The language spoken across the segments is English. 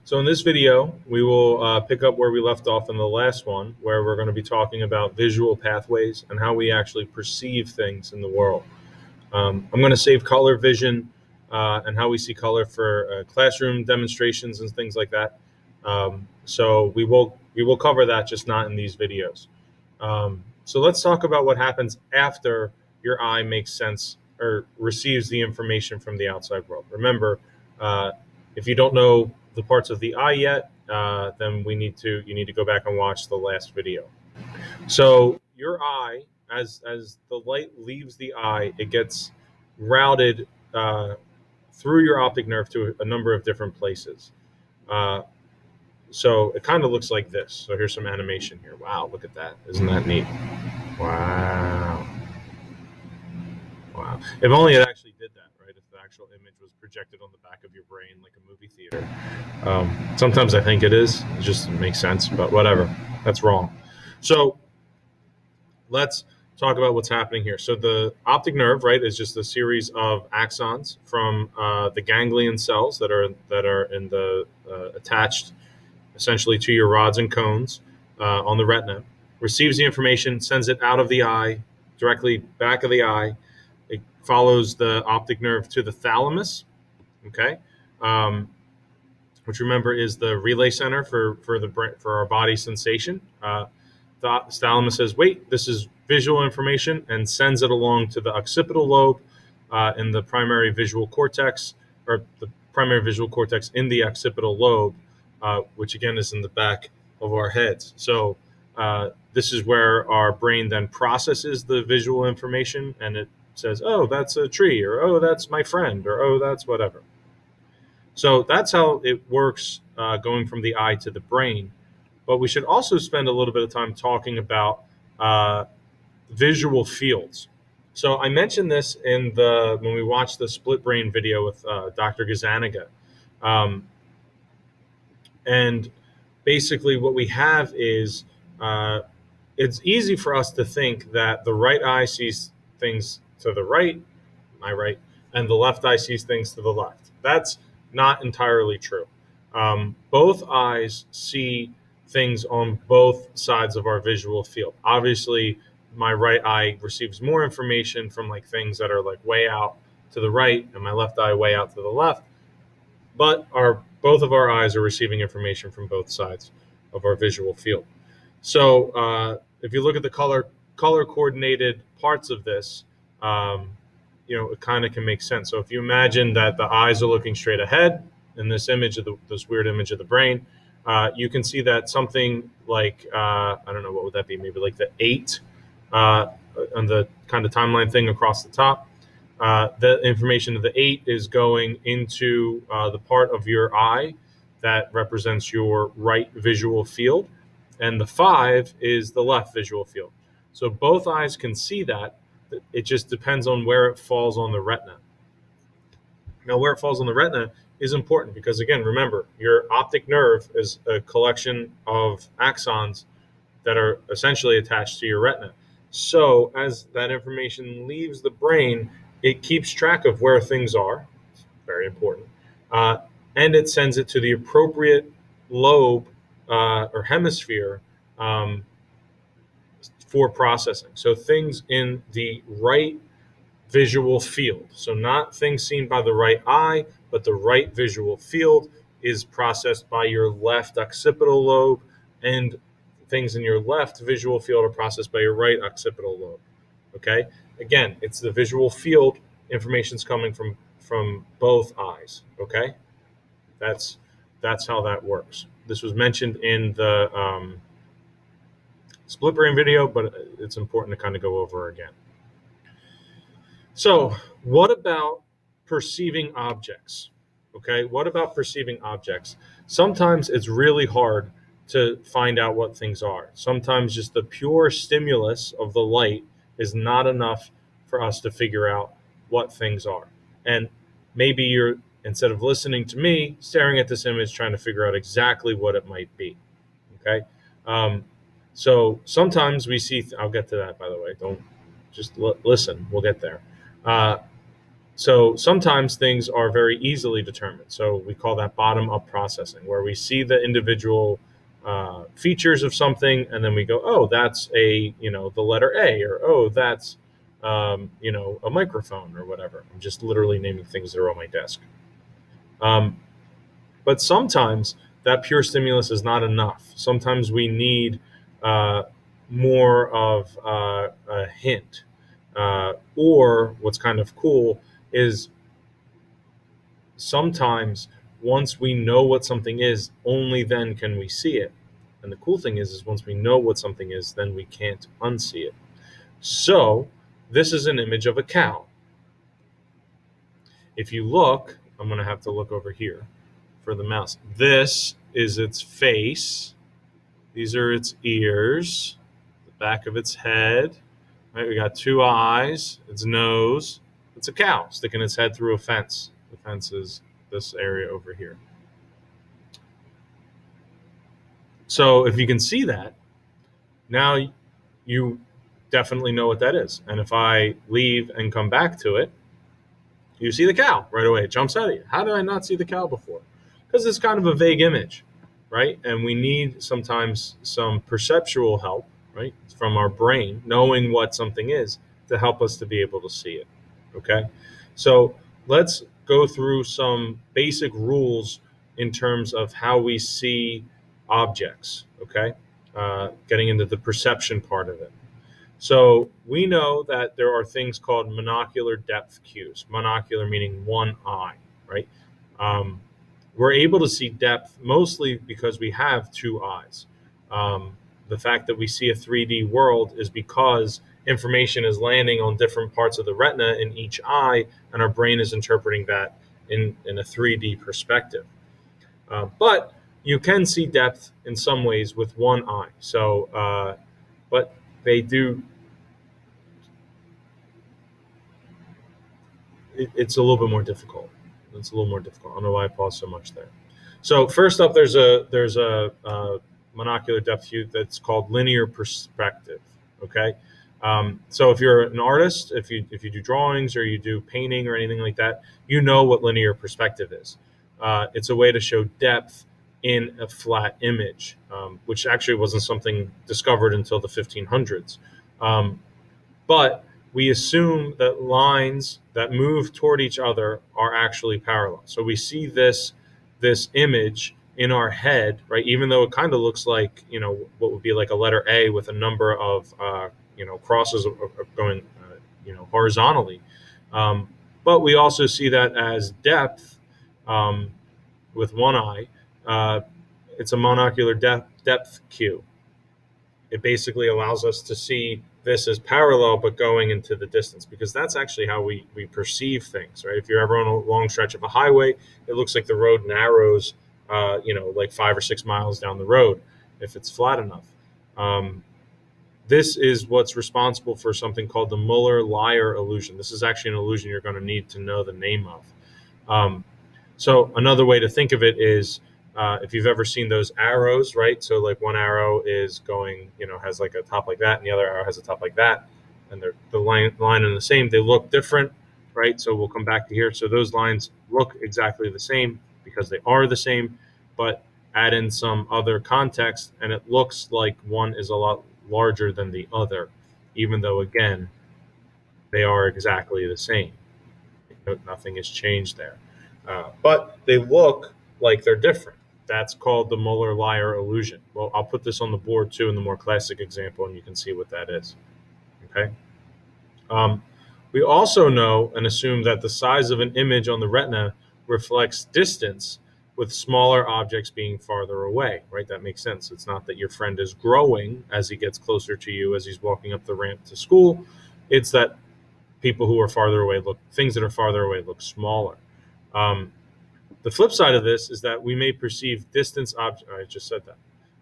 So in this video, we will pick up where we left off in the last one, where we're going to be talking about visual pathways and how we actually perceive things in the world. I'm going to save color vision and how we see color for classroom demonstrations and things like that. So we will cover that, just not in these videos. So let's talk about what happens after your eye makes sense or receives the information from the outside world. Remember, if you don't know the parts of the eye yet, then you need to go back and watch the last video. So your eye, as the light leaves the eye, it gets routed through your optic nerve to a number of different places. So it kind of looks like this. So here's some animation here. Wow, look at that. Isn't that neat? Wow. Wow. If only it actually did that, right? If the actual image was projected on the back of your brain like a movie theater. Sometimes I think it is. It just makes sense, but whatever. That's wrong. So let's talk about what's happening here. So the optic nerve, right, is just a series of axons from the ganglion cells that are in the attached essentially to your rods and cones on the retina. Receives the information, sends it out of the eye, directly back of the eye. It follows the optic nerve to the thalamus, okay, which remember is the relay center for our body sensation. The thalamus says, "Wait, this is visual information," and sends it along to the occipital lobe in the primary visual cortex, or the primary visual cortex in the occipital lobe, which again is in the back of our heads. So this is where our brain then processes the visual information, and it says, "Oh, that's a tree," or "Oh, that's my friend," or "Oh, that's whatever." So that's how it works going from the eye to the brain. But we should also spend a little bit of time talking about visual fields. So I mentioned this when we watched the split brain video with Dr. Gazzaniga. And basically what we have is it's easy for us to think that the right eye sees things to the right, my right, and the left eye sees things to the left. That's not entirely true. Both eyes see things on both sides of our visual field. Obviously, my right eye receives more information from like things that are like way out to the right, and my left eye way out to the left. But both of our eyes are receiving information from both sides of our visual field. So if you look at the color coordinated parts of this, it kind of can make sense. So if you imagine that the eyes are looking straight ahead in this image of this weird image of the brain, you can see that something like I don't know, what would that be? Maybe like the 8 on the kind of timeline thing across the top. The information of the 8 is going into the part of your eye that represents your right visual field, and the 5 is the left visual field. So both eyes can see that. It just depends on where it falls on the retina. Now, where it falls on the retina is important because, again, remember, your optic nerve is a collection of axons that are essentially attached to your retina. So as that information leaves the brain, it keeps track of where things are. It's very important. And it sends it to the appropriate lobe or hemisphere for processing. So things in the right visual field. So not things seen by the right eye, but the right visual field is processed by your left occipital lobe, and things in your left visual field are processed by your right occipital lobe. Okay? Again, it's the visual field. Information's coming from both eyes. Okay? That's how that works. This was mentioned in the split brain video, but it's important to kind of go over again. So, what about perceiving objects? Okay, what about perceiving objects? Sometimes it's really hard to find out what things are. Sometimes just the pure stimulus of the light is not enough for us to figure out what things are. And maybe you're, instead of listening to me, staring at this image, trying to figure out exactly what it might be. Okay, so sometimes we see. I'll get to that, by the way. Don't just listen. We'll get there. So sometimes things are very easily determined. So we call that bottom-up processing, where we see the individual features of something, and then we go, oh, that's the letter A, or oh, that's a microphone or whatever. I'm just literally naming things that are on my desk. But sometimes that pure stimulus is not enough. Sometimes we need uh, more of a hint. Or what's kind of cool is sometimes once we know what something is, only then can we see it. And the cool thing is once we know what something is, then we can't unsee it. So this is an image of a cow. If you look, I'm going to have to look over here for the mouse. This is its face. These are its ears, the back of its head. Right, we got two eyes, its nose. It's a cow sticking its head through a fence. The fence is this area over here. So if you can see that, now you definitely know what that is. And if I leave and come back to it, you see the cow right away. It jumps out at you. How did I not see the cow before? Because it's kind of a vague image, right? And we need sometimes some perceptual help, right, from our brain, knowing what something is to help us to be able to see it. Okay? So let's go through some basic rules in terms of how we see objects, okay? Getting into the perception part of it. So we know that there are things called monocular depth cues. Monocular meaning one eye, right? Um, we're able to see depth mostly because we have two eyes. The fact that we see a 3D world is because information is landing on different parts of the retina in each eye, and our brain is interpreting that in a 3D perspective. But you can see depth in some ways with one eye. So, but they do it's a little bit more difficult. It's a little more difficult. I don't know why I paused so much there. So first up, there's a monocular depth cue that's called linear perspective. Okay, so if you're an artist, if you do drawings or you do painting or anything like that, you know what linear perspective is. It's a way to show depth in a flat image, which actually wasn't something discovered until the 1500s. But we assume that lines that move toward each other are actually parallel. So we see this image in our head, right? Even though it kind of looks like what would be like a letter A with a number of crosses going horizontally, but we also see that as depth um, with one eye. It's a monocular depth cue. It basically allows us to see this as parallel but going into the distance, because that's actually how we perceive things, right? If you're ever on a long stretch of a highway, it looks like the road narrows like 5 or 6 miles down the road if it's flat enough. This is what's responsible for something called the Muller-Lyer illusion. This is actually an illusion you're going to need to know the name of. So another way to think of it is if you've ever seen those arrows, right? So like one arrow is going, has like a top like that, and the other arrow has a top like that, and they're the line and the same. They look different, right? So we'll come back to here. So those lines look exactly the same because they are the same, but add in some other context, and it looks like one is a lot larger than the other, even though again they are exactly the same. Nothing has changed there. But they look like they're different. That's called the Muller-Lyer illusion. Well, I'll put this on the board too in the more classic example, and you can see what that is. Okay. We also know and assume that the size of an image on the retina reflects distance, with smaller objects being farther away, right? That makes sense. It's not that your friend is growing as he gets closer to you as he's walking up the ramp to school. It's that people who are farther away things that are farther away look smaller. The flip side of this is that we may perceive distance objects. I just said that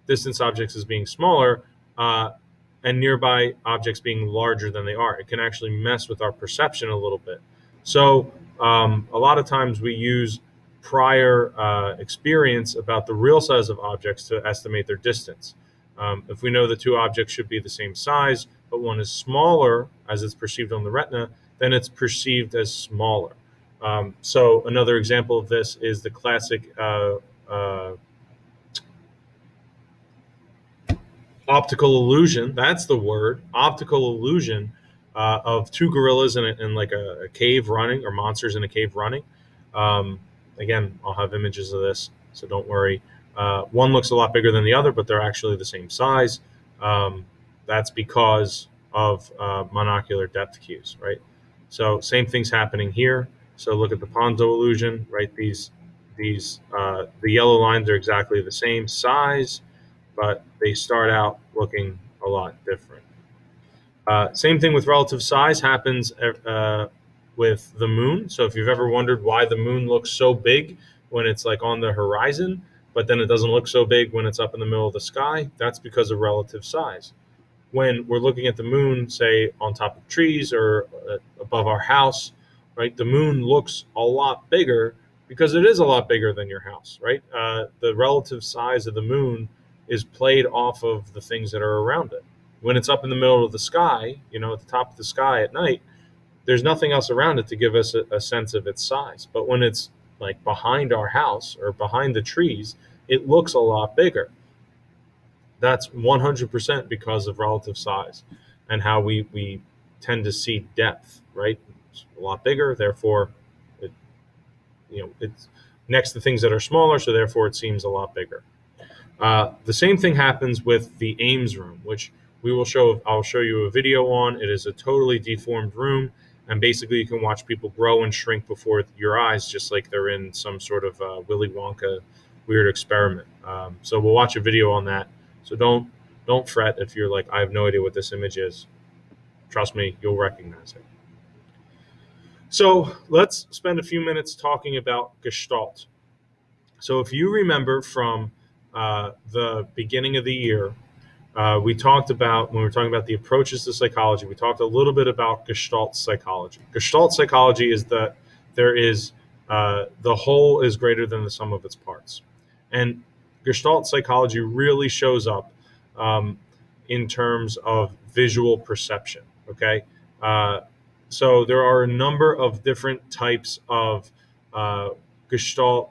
distance objects as being smaller, and nearby objects being larger than they are. It can actually mess with our perception a little bit. So a lot of times we use prior experience about the real size of objects to estimate their distance. If we know the two objects should be the same size, but one is smaller as it's perceived on the retina, then it's perceived as smaller. So another example of this is the classic uh, optical illusion. That's the word, optical illusion, of two gorillas in like a cave running, or monsters in a cave running. Um, Again, I'll have images of this, so don't worry. One looks a lot bigger than the other, but they're actually the same size. Um, that's because of monocular depth cues, right? So same thing's happening here. So look at the Ponzo illusion, right? The yellow lines are exactly the same size, but they start out looking a lot different. Same thing with relative size happens with the moon. So if you've ever wondered why the moon looks so big when it's like on the horizon, but then it doesn't look so big when it's up in the middle of the sky, that's because of relative size. When we're looking at the moon, say on top of trees or above our house, right, the moon looks a lot bigger because it is a lot bigger than your house, right? The relative size of the moon is played off of the things that are around it. When it's up in the middle of the sky, at the top of the sky at night, there's nothing else around it to give us a sense of its size. But when it's like behind our house or behind the trees, it looks a lot bigger. That's 100% because of relative size and how we tend to see depth, right? It's a lot bigger, therefore, it, it's next to things that are smaller, so therefore it seems a lot bigger. The same thing happens with the Ames room, which I'll show you a video on. It is a totally deformed room, and basically you can watch people grow and shrink before your eyes, just like they're in some sort of Willy Wonka weird experiment. So we'll watch a video on that. So don't fret if you're like, I have no idea what this image is. Trust me, you'll recognize it. So let's spend a few minutes talking about Gestalt. So if you remember from the beginning of the year, we talked about, when we were talking about the approaches to psychology, we talked a little bit about Gestalt psychology. Gestalt psychology is that there is the whole is greater than the sum of its parts. And Gestalt psychology really shows up in terms of visual perception. Okay. So there are a number of different types of Gestalt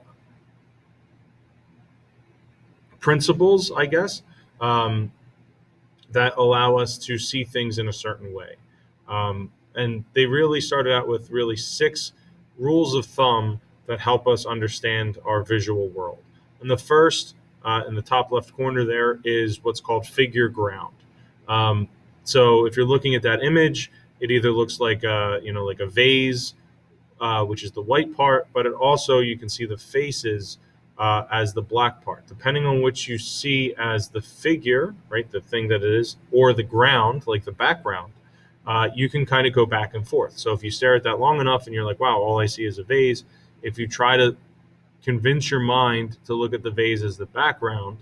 principles, I guess, that allow us to see things in a certain way. And they really started out with really 6 rules of thumb that help us understand our visual world. And the first, in the top left corner there, is what's called figure ground. So if you're looking at that image, it either looks like like a vase, which is the white part, but it also, you can see the faces as the black part. Depending on which you see as the figure, right, the thing that it is, or the ground, like the background, you can kind of go back and forth. So if you stare at that long enough and you're like, wow, all I see is a vase, if you try to convince your mind to look at the vase as the background,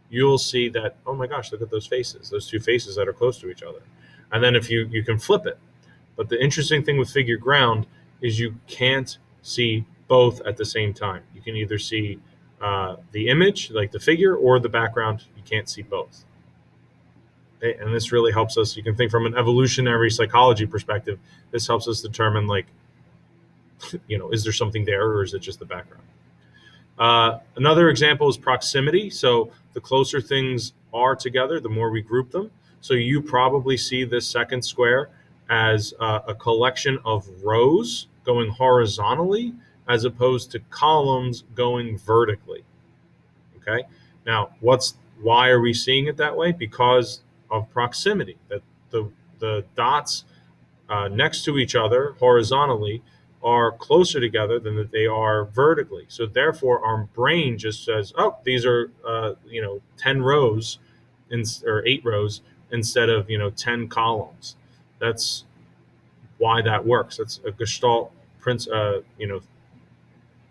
you'll see that, oh my gosh, look at those faces, those 2 faces that are close to each other. And then if you can flip it. But the interesting thing with figure ground is you can't see both at the same time. You can either see the image, like the figure, or the background. You can't see both. Okay? And this really helps us. You can think from an evolutionary psychology perspective. This helps us determine, like, is there something there, or is it just the background? Another example is proximity. So the closer things are together, the more we group them. So you probably see this second square as a collection of rows going horizontally as opposed to columns going vertically. Okay. Now, why are we seeing it that way? Because of proximity. That the dots next to each other horizontally are closer together than that they are vertically. So therefore, our brain just says, "Oh, these are 10 rows, or 8 rows instead of 10 columns." That's why that works. That's a Gestalt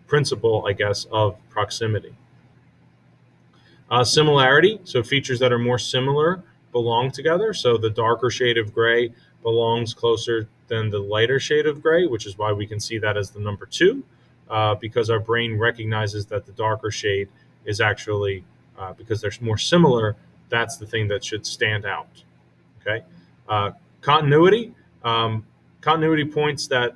principle, I guess, of proximity. Similarity, so features that are more similar belong together. So the darker shade of gray belongs closer than the lighter shade of gray, which is why we can see that as the number 2, because our brain recognizes that the darker shade is actually, because they're more similar, that's the thing that should stand out. Okay. Continuity. Continuity points that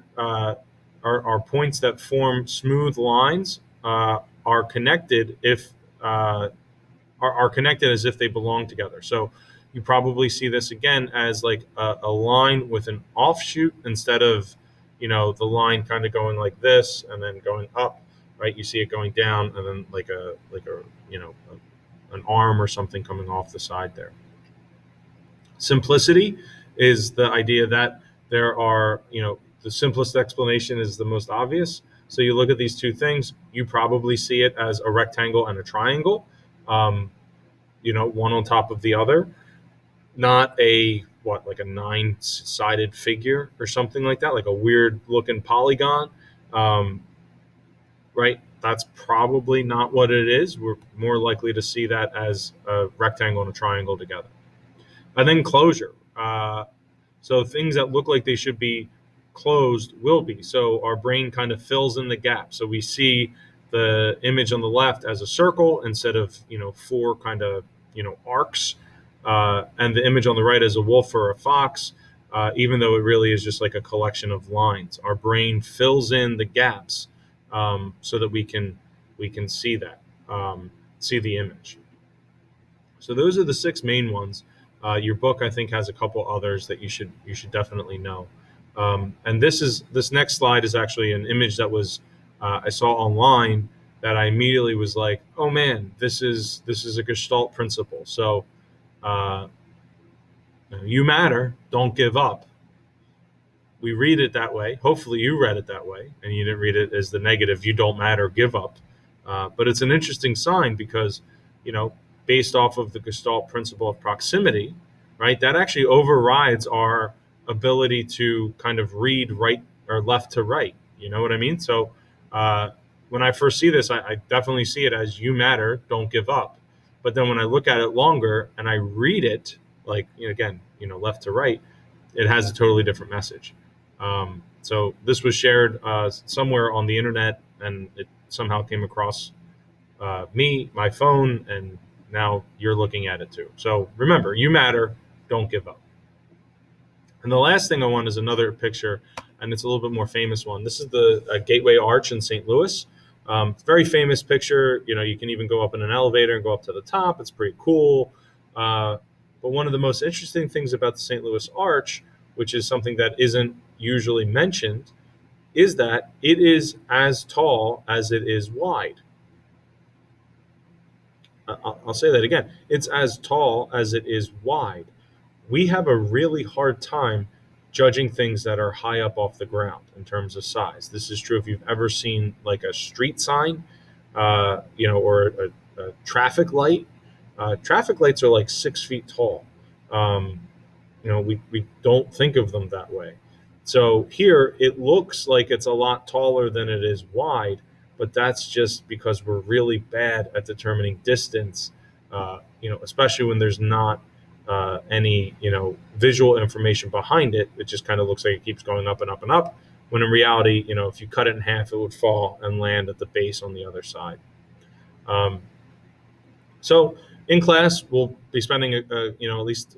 are points that form smooth lines, are connected if are connected as if they belong together. So you probably see this again as like a line with an offshoot instead of, the line kind of going like this and then going up, right? You see it going down and then like a an arm or something coming off the side there. Simplicity is the idea that there are, the simplest explanation is the most obvious. So you look at these two things, you probably see it as a rectangle and a triangle. Um, one on top of the other, not like a nine-sided figure or something like that, like a weird looking polygon, right? That's probably not what it is. We're more likely to see that as a rectangle and a triangle together. And then closure. So things that look like they should be closed will be. So our brain kind of fills in the gap. So we see the image on the left as a circle instead of, four kind of, arcs, and the image on the right as a wolf or a fox, even though it really is just like a collection of lines. Our brain fills in the gaps, so that we can see that, see the image. So those are the six main ones. Your book, I think, has a couple others that you should definitely know. And this next slide is actually an image that was I saw online that I immediately was like, oh man, this is a Gestalt principle. So uh, you matter, don't give up. We read it that way. Hopefully, you read it that way, and you didn't read it as the negative. You don't matter, give up. But it's an interesting sign because, based off of the Gestalt principle of proximity, right? That actually overrides our ability to kind of read right or left to right. You know what I mean? So when I first see this, I definitely see it as you matter, don't give up. But then when I look at it longer and I read it, like, again, left to right, it has a totally different message. So this was shared somewhere on the internet, and it somehow came across my phone, and now you're looking at it too. So remember, you matter, don't give up. And the last thing I want is another picture, and it's a little bit more famous one. This is the Gateway Arch in St. Louis. Very famous picture. You can even go up in an elevator and go up to the top. It's pretty cool. But one of the most interesting things about the St. Louis Arch, which is something that isn't usually mentioned, is that it is as tall as it is wide. I'll say that again. It's as tall as it is wide. We have a really hard time judging things that are high up off the ground in terms of size. This is true if you've ever seen like a street sign, or a traffic light. Traffic lights are like 6 feet tall. We don't think of them that way. So here it looks like it's a lot taller than it is wide, but that's just because we're really bad at determining distance, especially when there's not any, visual information behind it. It just kind of looks like it keeps going up and up and up, when in reality, if you cut it in half, it would fall and land at the base on the other side. So in class, we'll be spending, at least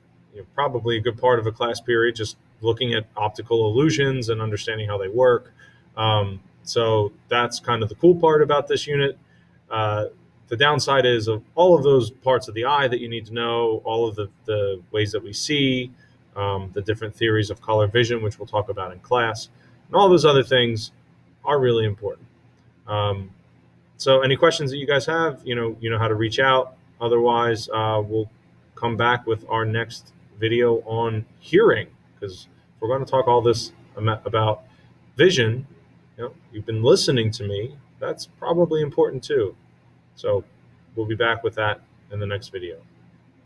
probably a good part of a class period just looking at optical illusions and understanding how they work. So that's kind of the cool part about this unit. The downside is of all of those parts of the eye that you need to know, all of the ways that we see, the different theories of color vision, which we'll talk about in class, and all those other things are really important. So any questions that you guys have, you know how to reach out. Otherwise, we'll come back with our next video on hearing, because if we're going to talk all this about vision, you've been listening to me. That's probably important too. So we'll be back with that in the next video.